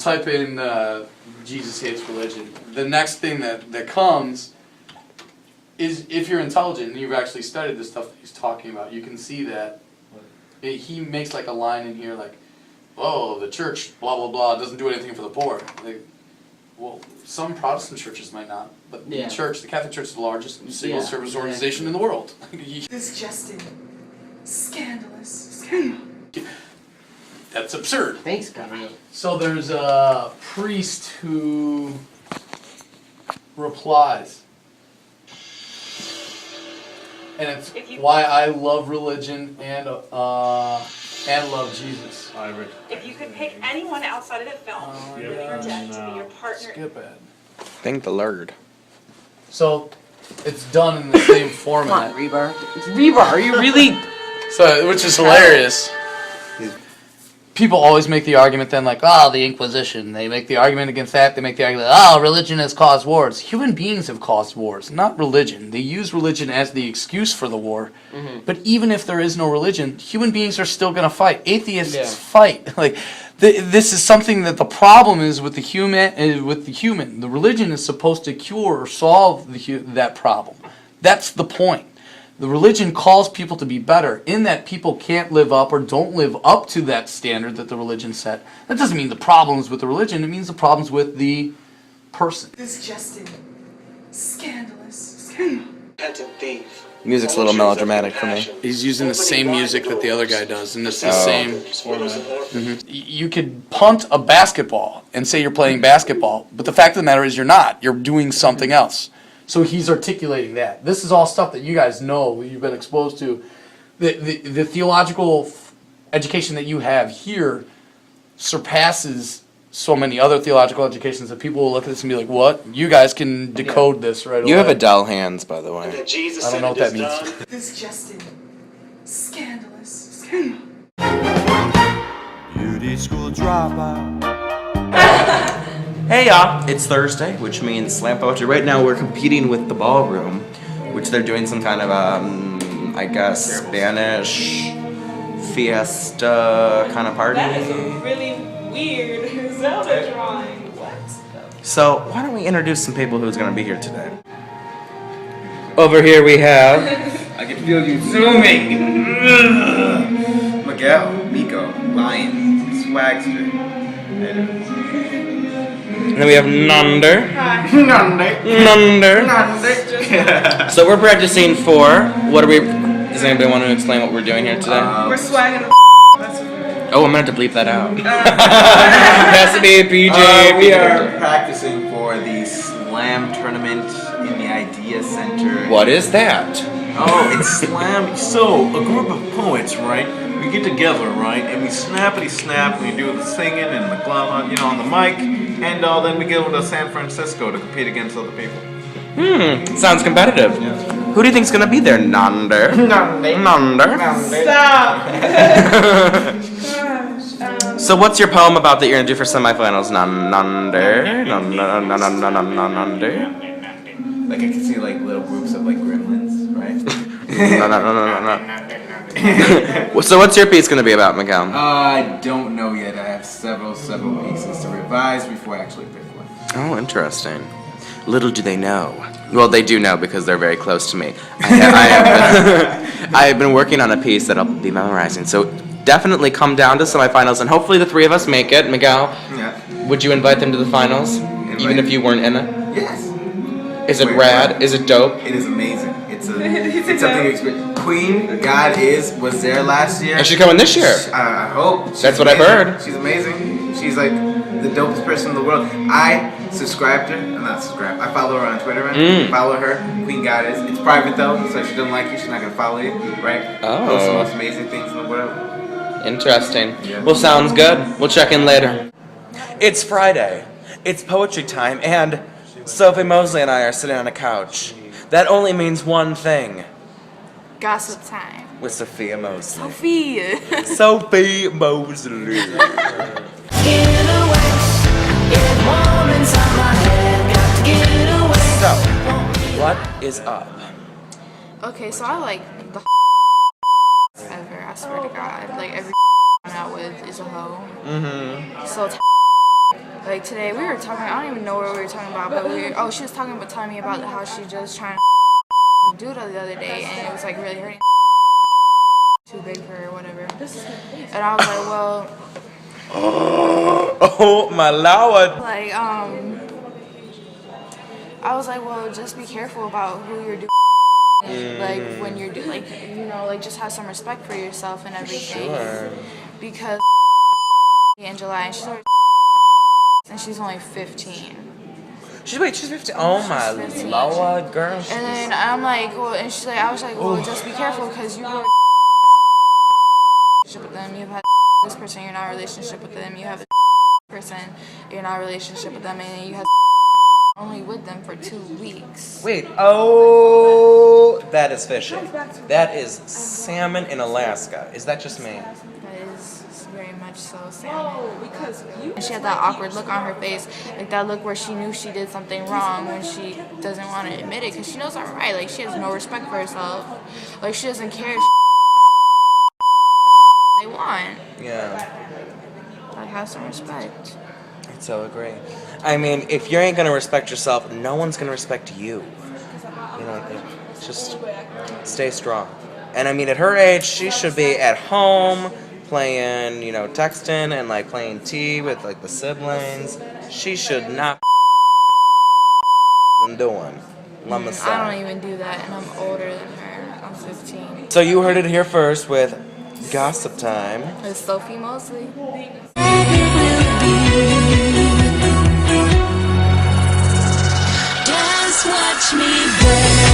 type in Jesus hates religion, the next thing that comes is, if you're intelligent and you've actually studied the stuff that he's talking about, you can see that he makes like a line in here like, oh, the church, blah, blah, blah, doesn't do anything for the poor. Like, well, some Protestant churches might not, but the church, the Catholic Church, is the largest single service organization in the world. Disgusting. Scandalous. That's absurd. Thanks, Gabriel. So there's a priest who replies. And it's why I love religion and love Jesus. If you could pick anyone outside of the film, living or dead, to be your partner. Skip it. Thank the Lord. So it's done in the same format. Come on, Rebar. Rebar, are you really? So, which is hilarious. People always make the argument then like, oh, the Inquisition. They make the argument against that. They make the argument, oh, religion has caused wars. Human beings have caused wars, not religion. They use religion as the excuse for the war. Mm-hmm. But even if there is no religion, human beings are still going to fight. Atheists fight. Like, this is something that the problem is with the human. The religion is supposed to cure or solve that problem. That's the point. The religion calls people to be better, in that people can't live up or don't live up to that standard that the religion set. That doesn't mean the problems with the religion, it means the problems with the person. Disgusting. Scandalous. Repentant thief. Music's a little melodramatic for me. He's using the same music that the other guy does, and it's the same format. Mm-hmm. You could punt a basketball and say you're playing basketball, but the fact of the matter is you're not. You're doing something else. So he's articulating that. This is all stuff that you guys know, you've been exposed to. The theological education that you have here surpasses so many other theological educations that people will look at this and be like, what? You guys can decode this right away. You have Adele hands, by the way. I don't know what that means. Disgusting. Scandalous. Beauty school dropout. Hey y'all, it's Thursday, which means slam poetry. Right now we're competing with the ballroom, which they're doing some kind of, I guess, Spanish fiesta kind of party. That is a really weird Zelda drawing. What? So why don't we introduce some people who's going to be here today? Over here we have... I can feel you zooming. Miguel, Miko, Lion, Swagster. And then we have Nunder. Hi. Nunder. So we're practicing for, what are we, does anybody want to explain what we're doing here today? We're swagging That's Oh, I'm going to have to bleep that out. It has to be a PJ. We are practicing for the Slam tournament in the Idea Center. What is that? Oh, it's Slam. So, a group of poets, right? We get together, right? And we snappity snap. We do the singing and the glum, you know, on the mic. And then we go to San Francisco to compete against other people. Sounds competitive. Yeah. Who do you think's gonna be there? Nunder. Stop. So what's your poem about that you're gonna do for semifinals? Nunder. Like I can see like little groups of like gremlins, right? No. So what's your piece gonna be about, Miguel? I don't know yet. I have several pieces to revise before I actually pick one. Oh, interesting. Little do they know. Well, they do know because they're very close to me. I have been working on a piece that I'll be memorizing. So definitely come down to semifinals, and hopefully the three of us make it. Miguel, would you invite them to the finals, even if you weren't in it? Yes. Is it rad? Is it dope? It is amazing. It's something to experience. Queen, was there last year. And she's coming this year. I hope. That's what I've heard. She's amazing. She's like the dopest person in the world. I subscribed her. I'm not subscribed. I follow her on Twitter, right? Follow her. Queen Goddess. It's private though, so if she doesn't like you, she's not gonna follow you, right? Oh. Those are the most amazing things in the world. Interesting. Yeah. Well, sounds good. We'll check in later. It's Friday. It's poetry time, and Sophie Mosley and I are sitting on a couch. That only means one thing. Gossip time. With Sophia Mosley. Sophie. Sophie Mosley. So, what is up? Okay, so I like the ever. I swear to God, like every I'm out with is a hoe. So Like today, we were talking. I don't even know what we were talking about, but she was talking about telling me about how she just trying to do it the other day, and it was like really hurting. Too big for her or whatever. And I was like, well. Oh my lord. Like I was like, well, just be careful about who you're doing. Like when you're doing, like, you know, like just have some respect for yourself and everything. Sure. Because in July, and she's only 15. She's 15. Oh my lord, girl. And then I'm like, well, and she's like, I was like, well, just be careful because you were relationship with them. You've had this person, you're not in a relationship with them. You have a person, you're not in a relationship with them, and you have only with them for 2 weeks. Wait, oh, that is fishing. That is salmon in Alaska. Is that just me? That is very much so salmon. And she had that awkward look on her face, like that look where she knew she did something wrong when she doesn't want to admit it because she knows I'm right. Like she has no respect for herself. Like she doesn't care if they want. Yeah. Like have some respect. I so agree. I mean, if you ain't gonna respect yourself, no one's gonna respect you. You know, just stay strong. And I mean, at her age, she should be at home playing, you know, texting and like playing tea with like the siblings. She should not be doing. Let me say. I don't even do that, and I'm older than her. I'm 15. So you heard it here first with Gossip Time. It's Sophie Mosley. Just watch me burn.